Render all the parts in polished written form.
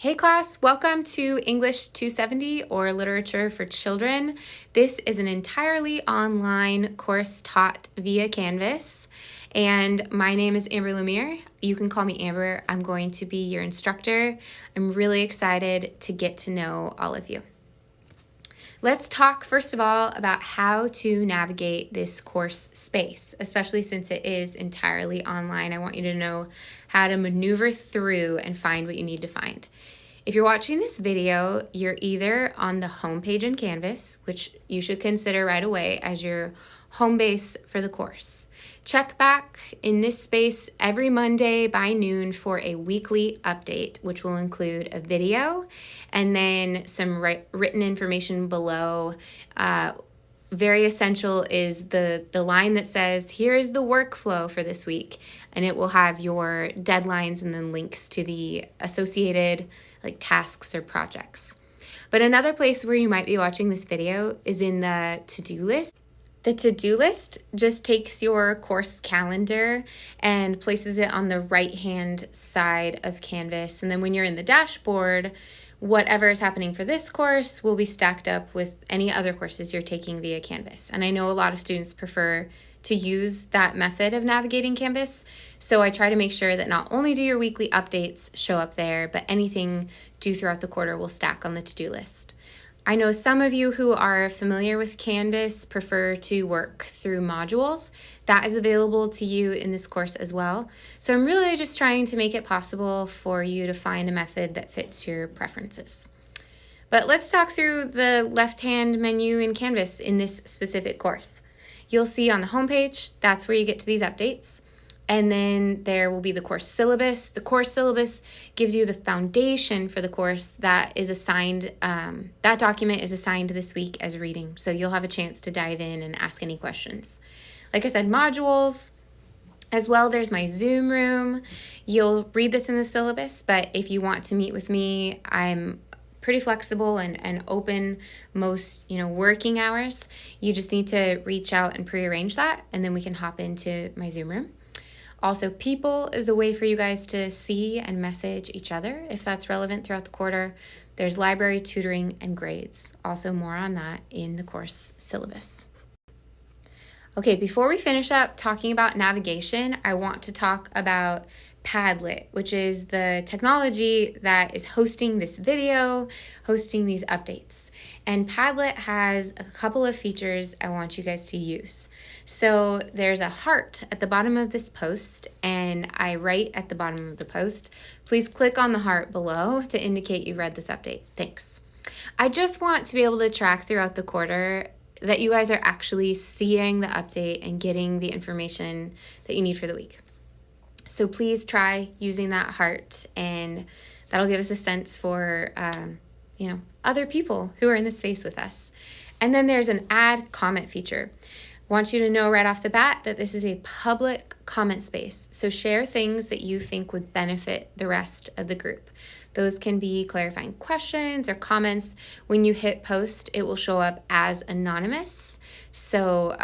Hey class, welcome to English 270 or Literature for Children. This is an entirely online course taught via Canvas, and my name is Amber Lemire. You can call me Amber. I'm going to be your instructor. I'm really excited to get to know all of you. Let's talk first of all about how to navigate this course space, especially since it is entirely online. I want you to know how to maneuver through and find what you need to find. If you're watching this video, you're either on the home page in Canvas, which you should consider right away as your home base for the course. Check back in this space every Monday by noon for a weekly update, which will include a video and then some written information below. Very essential is the line that says, here is the workflow for this week, and it will have your deadlines and then links to the associated tasks or projects. But another place where you might be watching this video is in the to-do list. The to-do list just takes your course calendar and places it on the right-hand side of Canvas. And then when you're in the dashboard, whatever is happening for this course will be stacked up with any other courses you're taking via Canvas. And I know a lot of students prefer to use that method of navigating Canvas, so I try to make sure that not only do your weekly updates show up there, but anything due throughout the quarter will stack on the to-do list. I know some of you who are familiar with Canvas prefer to work through modules. That is available to you in this course as well. So I'm really just trying to make it possible for you to find a method that fits your preferences. But let's talk through the left-hand menu in Canvas in this specific course. You'll see on the homepage, that's where you get to these updates. And then there will be the course syllabus. The course syllabus gives you the foundation for the course that is assigned, that document is assigned this week as reading. So you'll have a chance to dive in and ask any questions. Like I said, modules as well. There's my Zoom room. You'll read this in the syllabus, but if you want to meet with me, I'm pretty flexible and open most working hours. You just need to reach out and prearrange that, and then we can hop into my Zoom room. Also, People is a way for you guys to see and message each other if that's relevant throughout the quarter. There's library, tutoring, and grades. Also more on that in the course syllabus. Okay, before we finish up talking about navigation, I want to talk about Padlet, which is the technology that is hosting this video, hosting these updates. And Padlet has a couple of features I want you guys to use. So there's a heart at the bottom of this post, and I write at the bottom of the post, please click on the heart below to indicate you've read this update. Thanks. I just want to be able to track throughout the quarter that you guys are actually seeing the update and getting the information that you need for the week. So please try using that heart, and that'll give us a sense for, other people who are in the space with us. And then there's an add comment feature. Want you to know right off the bat that this is a public comment space. So share things that you think would benefit the rest of the group. Those can be clarifying questions or comments. When you hit post, it will show up as anonymous. So,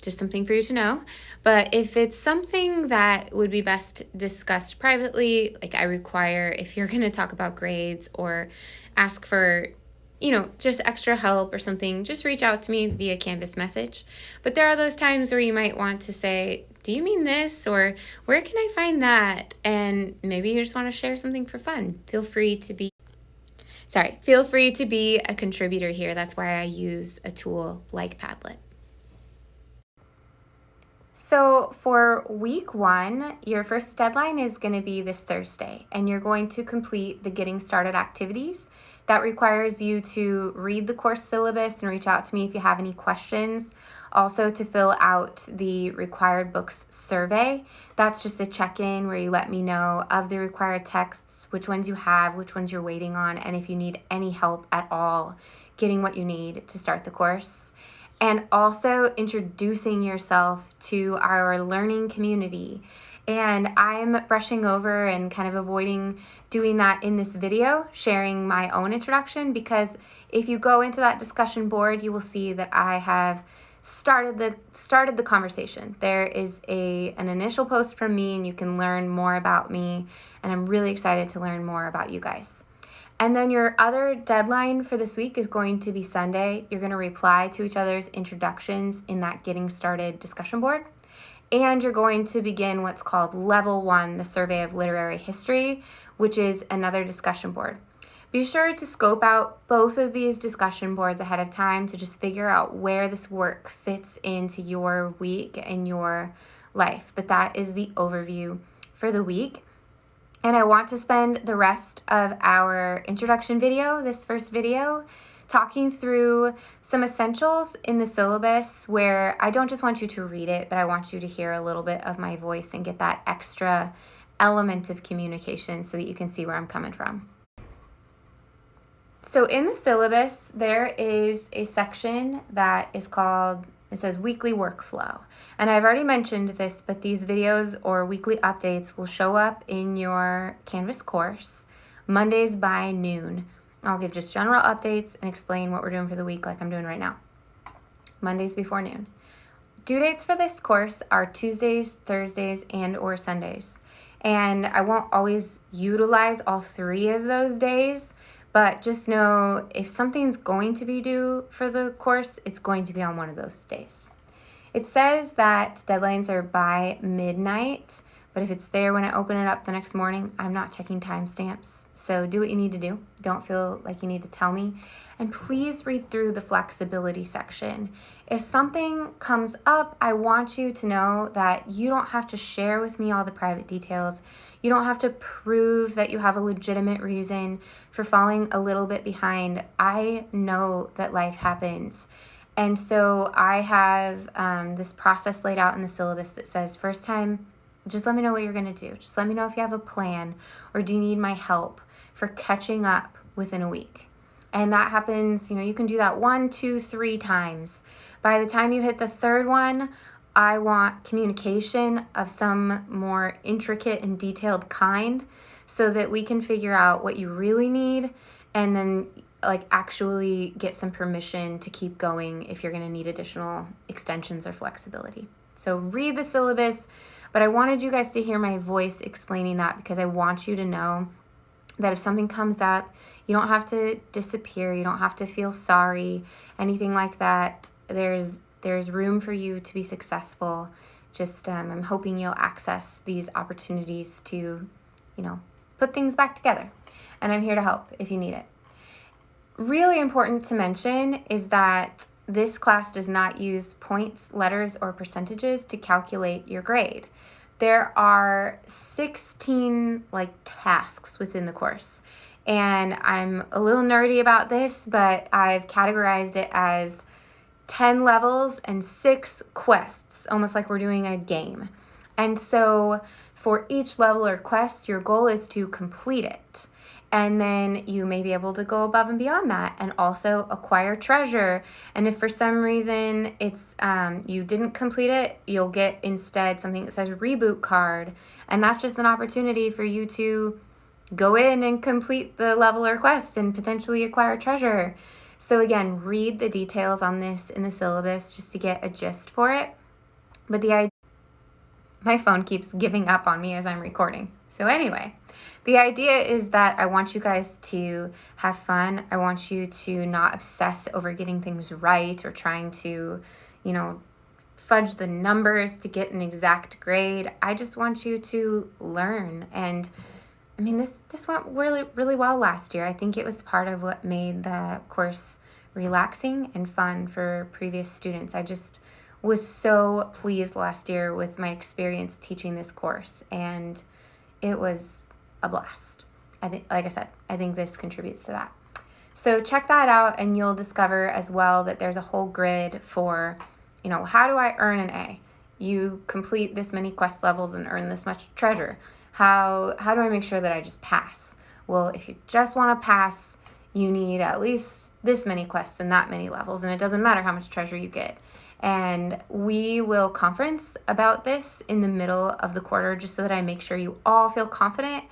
just something for you to know. But if it's something that would be best discussed privately, like I require, if you're going to talk about grades or ask for, just extra help or something, just reach out to me via Canvas message. But there are those times where you might want to say, do you mean this? Or where can I find that? And maybe you just want to share something for fun. Feel free to be a contributor here. That's why I use a tool like Padlet. So for week 1, your first deadline is going to be this Thursday, and you're going to complete the Getting Started activities. That requires you to read the course syllabus and reach out to me if you have any questions. Also to fill out the required books survey. That's just a check-in where you let me know of the required texts, which ones you have, which ones you're waiting on, and if you need any help at all getting what you need to start the course. And also introducing yourself to our learning community. And I'm brushing over and kind of avoiding doing that in this video, sharing my own introduction, because if you go into that discussion board, you will see that I have started the conversation. There is an initial post from me, and you can learn more about me, and I'm really excited to learn more about you guys. And then your other deadline for this week is going to be Sunday. You're going to reply to each other's introductions in that Getting Started discussion board. And you're going to begin what's called Level 1, the Survey of Literary History, which is another discussion board. Be sure to scope out both of these discussion boards ahead of time to just figure out where this work fits into your week and your life. But that is the overview for the week. And I want to spend the rest of our introduction video, this first video, talking through some essentials in the syllabus where I don't just want you to read it, but I want you to hear a little bit of my voice and get that extra element of communication so that you can see where I'm coming from. So in the syllabus, there is a section that is called, it says weekly workflow. And I've already mentioned this, but these videos or weekly updates will show up in your Canvas course Mondays by noon. I'll give just general updates and explain what we're doing for the week like I'm doing right now. Mondays before noon. Due dates for this course are Tuesdays, Thursdays, and or Sundays. And I won't always utilize all 3 of those days, but just know if something's going to be due for the course, it's going to be on one of those days. It says that deadlines are by midnight, but if it's there when I open it up the next morning, I'm not checking timestamps. So do what you need to do. Don't feel like you need to tell me. And please read through the flexibility section. If something comes up, I want you to know that you don't have to share with me all the private details. You don't have to prove that you have a legitimate reason for falling a little bit behind. I know that life happens. And so I have this process laid out in the syllabus that says, first time, just let me know what you're going to do. Just let me know if you have a plan or do you need my help for catching up within a week. And that happens, you can do that 1, 2, 3 times. By the time you hit the 3rd one, I want communication of some more intricate and detailed kind so that we can figure out what you really need and then actually get some permission to keep going if you're going to need additional extensions or flexibility. So read the syllabus, but I wanted you guys to hear my voice explaining that because I want you to know that if something comes up, you don't have to disappear, you don't have to feel sorry, anything like that. There's room for you to be successful. Just I'm hoping you'll access these opportunities to, put things back together. And I'm here to help if you need it. Really important to mention is that this class does not use points, letters, or percentages to calculate your grade. There are 16 tasks within the course. And I'm a little nerdy about this, but I've categorized it as 10 levels and 6 quests, almost like we're doing a game. And so for each level or quest, your goal is to complete it. And then you may be able to go above and beyond that and also acquire treasure. And if for some reason it's you didn't complete it, you'll get instead something that says reboot card. And that's just an opportunity for you to go in and complete the level or quest and potentially acquire treasure. So again, read the details on this in the syllabus just to get a gist for it. But my phone keeps giving up on me as I'm recording. So anyway, the idea is that I want you guys to have fun. I want you to not obsess over getting things right or trying to, fudge the numbers to get an exact grade. I just want you to learn. And this went really, really well last year. I think it was part of what made the course relaxing and fun for previous students. I just was so pleased last year with my experience teaching this course, and it was a blast. I think this contributes to that. So check that out, and you'll discover as well that there's a whole grid for, how do I earn an A? You complete this many quest levels and earn this much treasure. How do I make sure that I just pass? Well, if you just want to pass, you need at least this many quests and that many levels, and it doesn't matter how much treasure you get. And we will conference about this in the middle of the quarter just so that I make sure you all feel confident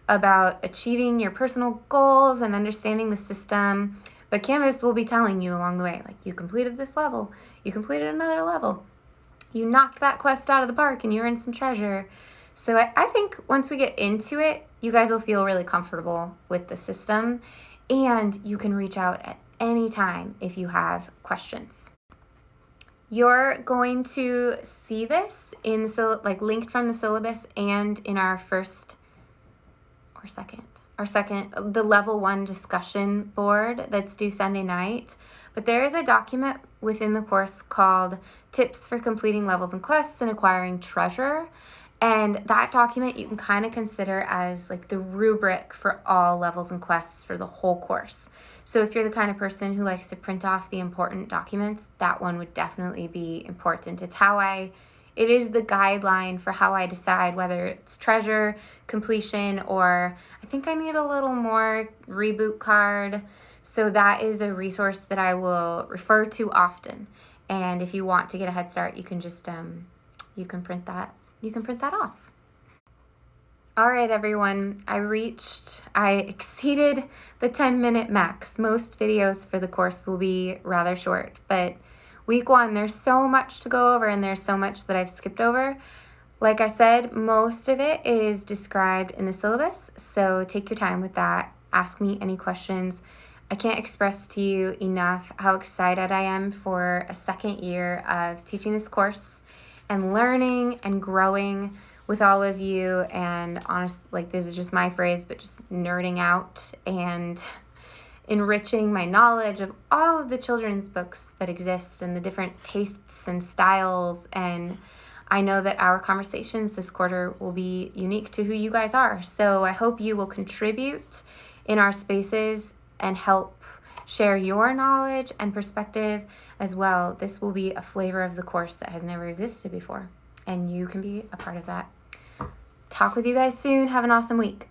about achieving your personal goals and understanding the system. But Canvas will be telling you along the way, you completed this level, you completed another level, you knocked that quest out of the park and you earned some treasure. So I think once we get into it, you guys will feel really comfortable with the system, and you can reach out at any time if you have questions. You're going to see this in linked from the syllabus and in our the level 1 discussion board that's due Sunday night. But there is a document within the course called Tips for Completing Levels and Quests and Acquiring Treasure. And that document you can kind of consider as like the rubric for all levels and quests for the whole course. So if you're the kind of person who likes to print off the important documents, that one would definitely be important. It is the guideline for how I decide whether it's treasure, completion, or I think I need a little more reboot card. So that is a resource that I will refer to often. And if you want to get a head start, you can just you can print that off. All right, everyone, I exceeded the 10-minute max. Most videos for the course will be rather short, but week 1, there's so much to go over and there's so much that I've skipped over. Like I said, most of it is described in the syllabus, so take your time with that. Ask me any questions. I can't express to you enough how excited I am for a second year of teaching this course and learning and growing with all of you, and honestly, this is just my phrase, but just nerding out and enriching my knowledge of all of the children's books that exist and the different tastes and styles. And I know that our conversations this quarter will be unique to who you guys are. So I hope you will contribute in our spaces and help share your knowledge and perspective as well. This will be a flavor of the course that has never existed before, and you can be a part of that. Talk with you guys soon. Have an awesome week.